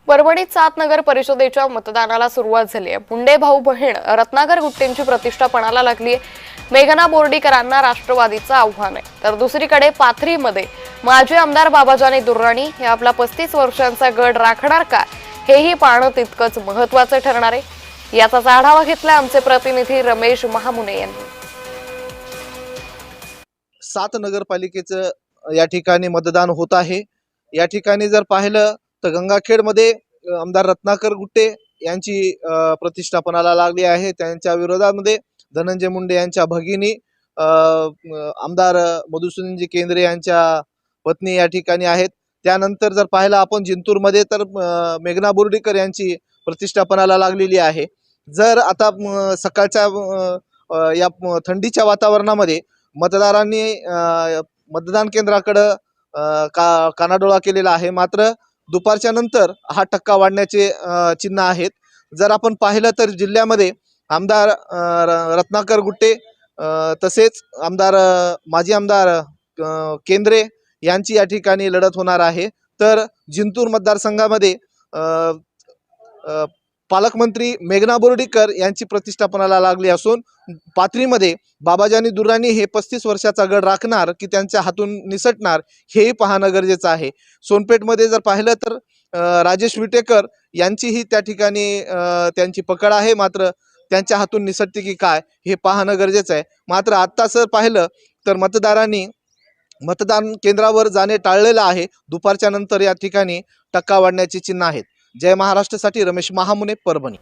परभणीत 7 नगर परिषदेच्या मतदानाला सुरुवात झाली आहे। मुंडे भाऊ बहीण रत्नाकर गुट्टेंची प्रतिष्ठा पणाला लागली आहे। मेघना बोर्डीकरांना राष्ट्रवादीचं आव्हान आहे, तर दुसरीकडे पाथरीमध्ये माजी आमदार बाबाजानी दुर्राणी हे आपला 35 वर्षांचा गड राखणार का, हेही पाहणं तितकंच महत्त्वाचं ठरणार आहे। याचाच आढावा घेतला आमचे प्रतिनिधी रमेश महामुने यांनी। 7 नगरपालिकेचं या ठिकाणी मतदान होत आहे। या ठिकाणी जर पाहिलं तर गंगाखेडमध्ये आमदार रत्नाकर गुट्टे यांची प्रतिष्ठा पणाला लागली आहे। त्यांच्या विरोधामध्ये धनंजय मुंडे यांच्या भगिनी आमदार मधुसूदनजी केंद्रे यांच्या पत्नी या ठिकाणी आहेत। त्यानंतर जर पाहिलं आपण जिंतूरमध्ये तर मेघना बोर्डीकर यांची प्रतिष्ठा पणाला लागलेली आहे। जर आता सकाळच्या या थंडीच्या वातावरणामध्ये मतदारांनी मतदान केंद्राकडे कानाडोळा केलेला आहे, मात्र दुपारच्या नंतर हा टक्का वाढण्याचे चिन्ह आहेत। जर आपण पाहिलं तर जिल्ह्यामध्ये आमदार रत्नाकर गुट्टे तसेच माजी आमदार केंद्रे यांची या ठिकाणी लढत होणार आहे। तर जिंतूर मतदारसंघामध्ये पालकमंत्री मेघना बोर्डीकर यांची प्रतिष्ठा पणाला लागली असून पाथरीमध्ये बाबाजानी दुर्राणी हे 35 वर्षाचा गड राखणार की त्यांच्या हातून निसटणार हेही पाहणं गरजेचं आहे। सोनपेठमध्ये जर पाहिलं तर राजेश विटेकर यांचीही त्या ठिकाणी त्यांची पकड आहे, मात्र त्यांच्या हातून निसटते की काय हे पाहणं गरजेचं आहे। मात्र आत्ता जर पाहिलं तर मतदारांनी मतदान केंद्रावर जाणे टाळलेलं आहे। दुपारच्या नंतर या ठिकाणी टक्का वाढण्याची चिन्ह आहेत। जय महाराष्ट्रसाठी रमेश महामुने, परभणी।